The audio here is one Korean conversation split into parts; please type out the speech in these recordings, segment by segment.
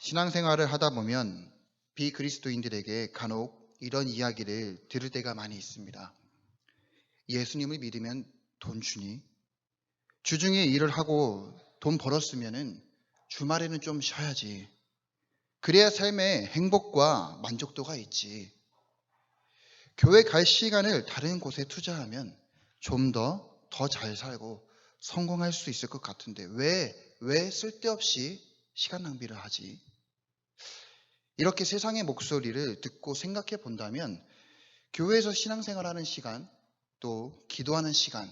신앙생활을 하다 보면 비그리스도인들에게 간혹 이런 이야기를 들을 때가 많이 있습니다. 예수님을 믿으면 돈 주니? 주중에 일을 하고 돈 벌었으면은 주말에는 좀 쉬어야지. 그래야 삶에 행복과 만족도가 있지. 교회 갈 시간을 다른 곳에 투자하면 좀 더 잘 살고 성공할 수 있을 것 같은데 왜 쓸데없이 시간 낭비를 하지? 이렇게 세상의 목소리를 듣고 생각해 본다면 교회에서 신앙생활하는 시간, 또 기도하는 시간,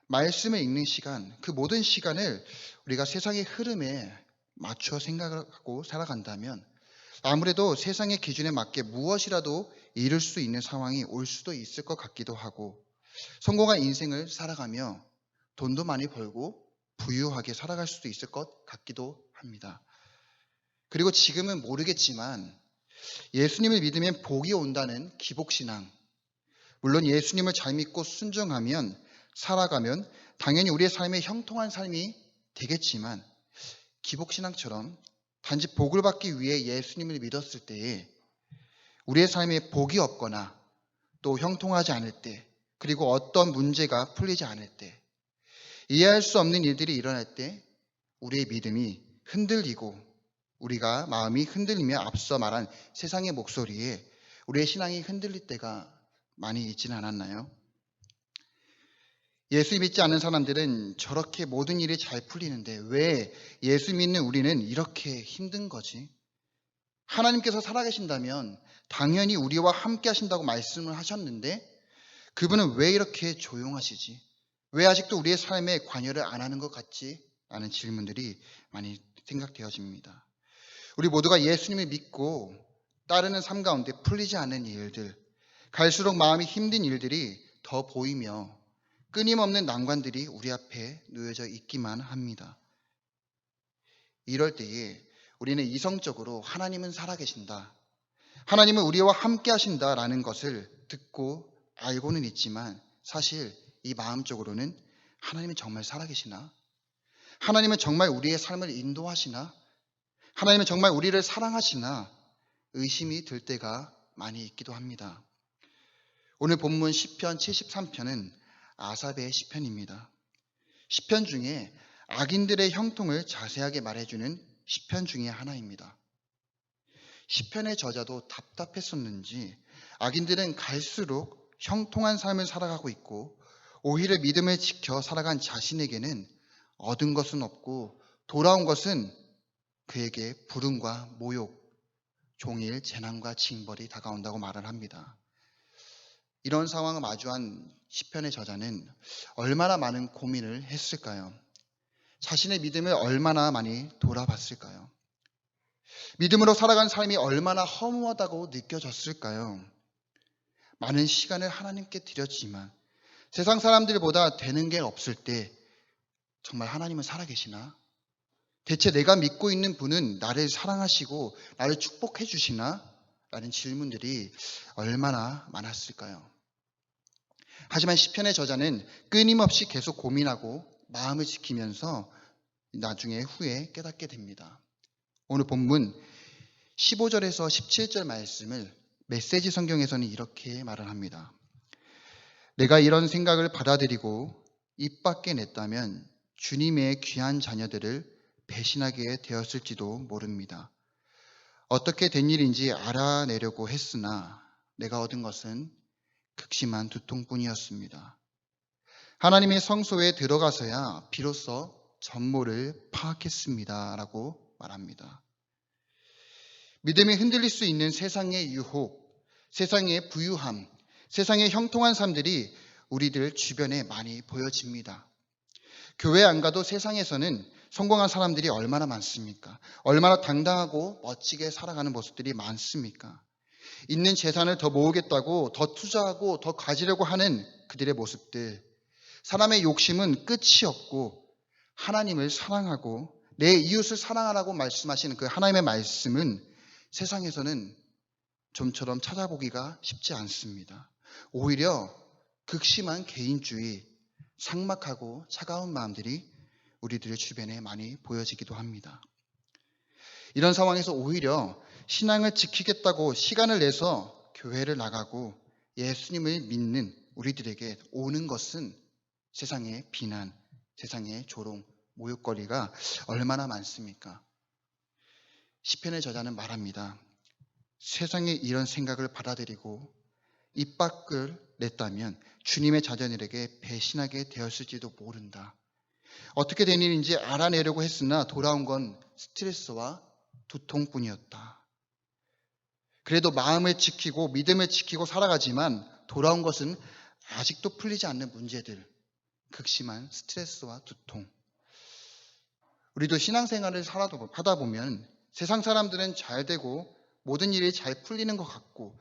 말씀을 읽는 시간, 그 모든 시간을 우리가 세상의 흐름에 맞춰 생각하고 살아간다면 아무래도 세상의 기준에 맞게 무엇이라도 이룰 수 있는 상황이 올 수도 있을 것 같기도 하고 성공한 인생을 살아가며 돈도 많이 벌고 부유하게 살아갈 수도 있을 것 같기도 합니다. 그리고 지금은 모르겠지만 예수님을 믿으면 복이 온다는 기복신앙, 물론 예수님을 잘 믿고 순종하면 살아가면 당연히 우리의 삶에 형통한 삶이 되겠지만 기복신앙처럼 단지 복을 받기 위해 예수님을 믿었을 때에 우리의 삶에 복이 없거나 또 형통하지 않을 때, 그리고 어떤 문제가 풀리지 않을 때, 이해할 수 없는 일들이 일어날 때 우리의 믿음이 흔들리고 우리가 마음이 흔들리며 앞서 말한 세상의 목소리에 우리의 신앙이 흔들릴 때가 많이 있지는 않았나요? 예수 믿지 않는 사람들은 저렇게 모든 일이 잘 풀리는데 왜 예수 믿는 우리는 이렇게 힘든 거지? 하나님께서 살아계신다면 당연히 우리와 함께 하신다고 말씀을 하셨는데 그분은 왜 이렇게 조용하시지? 왜 아직도 우리의 삶에 관여를 안 하는 것 같지? 라는 질문들이 많이 생각되어집니다. 우리 모두가 예수님을 믿고 따르는 삶 가운데 풀리지 않는 일들, 갈수록 마음이 힘든 일들이 더 보이며 끊임없는 난관들이 우리 앞에 놓여져 있기만 합니다. 이럴 때에 우리는 이성적으로 하나님은 살아계신다, 하나님은 우리와 함께 하신다라는 것을 듣고 알고는 있지만 사실 이 마음적으로는 하나님은 정말 살아계시나? 하나님은 정말 우리의 삶을 인도하시나? 하나님은 정말 우리를 사랑하시나? 의심이 들 때가 많이 있기도 합니다. 오늘 본문 시편 73편은 아삽의 시편입니다. 시편 중에 악인들의 형통을 자세하게 말해주는 시편 중에 하나입니다. 시편의 저자도 답답했었는지 악인들은 갈수록 형통한 삶을 살아가고 있고 오히려 믿음을 지켜 살아간 자신에게는 얻은 것은 없고 돌아온 것은 그에게 불운과 모욕, 종일 재난과 징벌이 다가온다고 말을 합니다. 이런 상황을 마주한 시편의 저자는 얼마나 많은 고민을 했을까요? 자신의 믿음을 얼마나 많이 돌아봤을까요? 믿음으로 살아간 삶이 얼마나 허무하다고 느껴졌을까요? 많은 시간을 하나님께 드렸지만 세상 사람들보다 되는 게 없을 때 정말 하나님은 살아계시나? 대체 내가 믿고 있는 분은 나를 사랑하시고 나를 축복해 주시나? 라는 질문들이 얼마나 많았을까요? 하지만 시편의 저자는 끊임없이 계속 고민하고 마음을 지키면서 나중에 후에 깨닫게 됩니다. 오늘 본문 15절에서 17절 말씀을 메시지 성경에서는 이렇게 말을 합니다. 내가 이런 생각을 받아들이고 입 밖에 냈다면 주님의 귀한 자녀들을 배신하게 되었을지도 모릅니다. 어떻게 된 일인지 알아내려고 했으나 내가 얻은 것은 극심한 두통뿐이었습니다. 하나님의 성소에 들어가서야 비로소 전모를 파악했습니다. 라고 말합니다. 믿음이 흔들릴 수 있는 세상의 유혹, 세상의 부유함, 세상의 형통한 삶들이 우리들 주변에 많이 보여집니다. 교회 안 가도 세상에서는 성공한 사람들이 얼마나 많습니까? 얼마나 당당하고 멋지게 살아가는 모습들이 많습니까? 있는 재산을 더 모으겠다고 더 투자하고 더 가지려고 하는 그들의 모습들. 사람의 욕심은 끝이 없고 하나님을 사랑하고 내 이웃을 사랑하라고 말씀하시는 그 하나님의 말씀은 세상에서는 좀처럼 찾아보기가 쉽지 않습니다. 오히려 극심한 개인주의, 삭막하고 차가운 마음들이 우리들의 주변에 많이 보여지기도 합니다. 이런 상황에서 오히려 신앙을 지키겠다고 시간을 내서 교회를 나가고 예수님을 믿는 우리들에게 오는 것은 세상의 비난, 세상의 조롱, 모욕거리가 얼마나 많습니까? 시편의 저자는 말합니다. 세상의 이런 생각을 받아들이고 입 밖을 냈다면 주님의 자녀들에게 배신하게 되었을지도 모른다. 어떻게 된 일인지 알아내려고 했으나 돌아온 건 스트레스와 두통뿐이었다. 그래도 마음을 지키고 믿음을 지키고 살아가지만 돌아온 것은 아직도 풀리지 않는 문제들, 극심한 스트레스와 두통. 우리도 신앙생활을 하다 보면 세상 사람들은 잘 되고 모든 일이 잘 풀리는 것 같고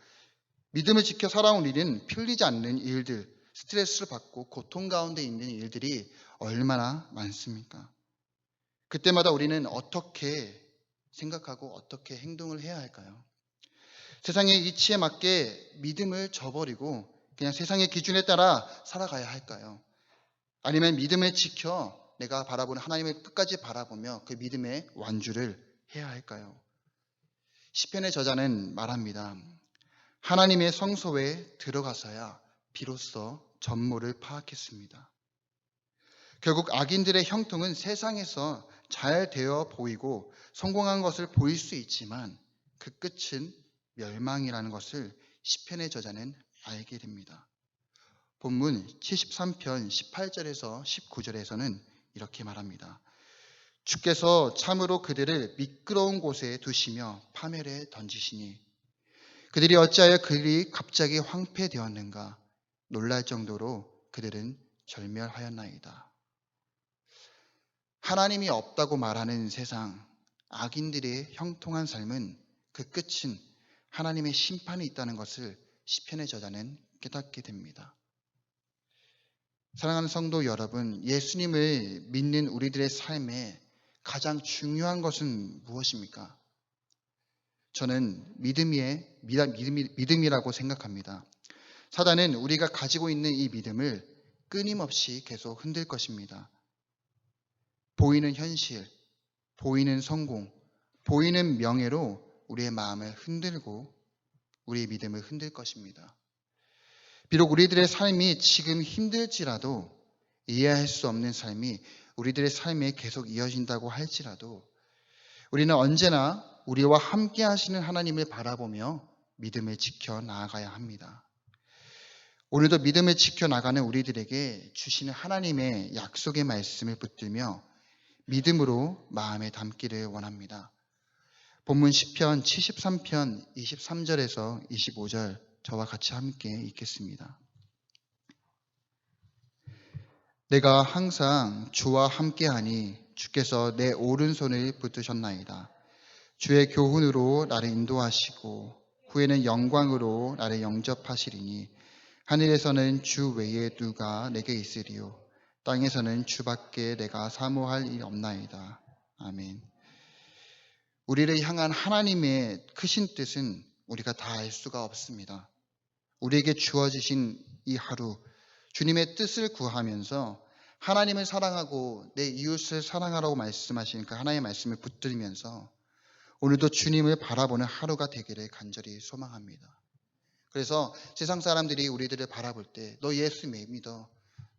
믿음을 지켜 살아온 일은 풀리지 않는 일들, 스트레스를 받고 고통 가운데 있는 일들이 얼마나 많습니까? 그때마다 우리는 어떻게 생각하고 어떻게 행동을 해야 할까요? 세상의 이치에 맞게 믿음을 저버리고 그냥 세상의 기준에 따라 살아가야 할까요? 아니면 믿음을 지켜 내가 바라보는 하나님을 끝까지 바라보며 그 믿음의 완주를 해야 할까요? 시편의 저자는 말합니다. 하나님의 성소에 들어가서야 비로소 전모를 파악했습니다. 결국 악인들의 형통은 세상에서 잘 되어 보이고 성공한 것을 보일 수 있지만 그 끝은 멸망이라는 것을 시편의 저자는 알게 됩니다. 본문 73편 18절에서 19절에서는 이렇게 말합니다. 주께서 참으로 그들을 미끄러운 곳에 두시며 파멸에 던지시니 그들이 어찌하여 그들이 갑자기 황폐되었는가 놀랄 정도로 그들은 절멸하였나이다. 하나님이 없다고 말하는 세상, 악인들의 형통한 삶은 그 끝은 하나님의 심판이 있다는 것을 시편의 저자는 깨닫게 됩니다. 사랑하는 성도 여러분, 예수님을 믿는 우리들의 삶에 가장 중요한 것은 무엇입니까? 저는 믿음이라고 생각합니다. 사단은 우리가 가지고 있는 이 믿음을 끊임없이 계속 흔들 것입니다. 보이는 현실, 보이는 성공, 보이는 명예로 우리의 마음을 흔들고 우리의 믿음을 흔들 것입니다. 비록 우리들의 삶이 지금 힘들지라도 이해할 수 없는 삶이 우리들의 삶에 계속 이어진다고 할지라도 우리는 언제나 우리와 함께 하시는 하나님을 바라보며 믿음을 지켜 나아가야 합니다. 오늘도 믿음을 지켜 나가는 우리들에게 주시는 하나님의 약속의 말씀을 붙들며 믿음으로 마음에 담기를 원합니다. 본문 시편 73편 23절에서 25절 저와 같이 함께 읽겠습니다. 내가 항상 주와 함께하니 주께서 내 오른손을 붙드셨나이다. 주의 교훈으로 나를 인도하시고 후에는 영광으로 나를 영접하시리니 하늘에서는 주 외에 누가 내게 있으리요 땅에서는 주밖에 내가 사모할 일이 없나이다. 아멘. 우리를 향한 하나님의 크신 뜻은 우리가 다 알 수가 없습니다. 우리에게 주어지신 이 하루 주님의 뜻을 구하면서 하나님을 사랑하고 내 이웃을 사랑하라고 말씀하신 그 하나님의 말씀을 붙들면서 오늘도 주님을 바라보는 하루가 되기를 간절히 소망합니다. 그래서 세상 사람들이 우리들을 바라볼 때 너 예수 믿어?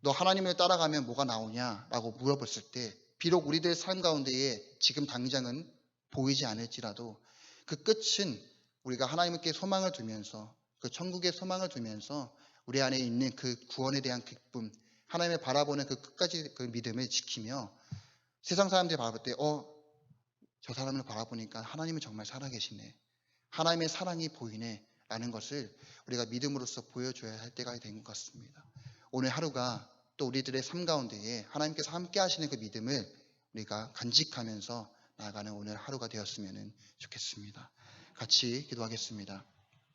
너 하나님을 따라가면 뭐가 나오냐? 라고 물어봤을 때 비록 우리들의 삶 가운데에 지금 당장은 보이지 않을지라도 그 끝은 우리가 하나님께 소망을 두면서 그 천국의 소망을 두면서 우리 안에 있는 그 구원에 대한 기쁨, 하나님을 바라보는 그 끝까지 그 믿음을 지키며 세상 사람들이 바라볼 때 저 사람을 바라보니까 하나님은 정말 살아계시네. 하나님의 사랑이 보이네. 라는 것을 우리가 믿음으로써 보여줘야 할 때가 된 것 같습니다. 오늘 하루가 또 우리들의 삶 가운데에 하나님께서 함께 하시는 그 믿음을 우리가 간직하면서 나아가는 오늘 하루가 되었으면 좋겠습니다. 같이 기도하겠습니다.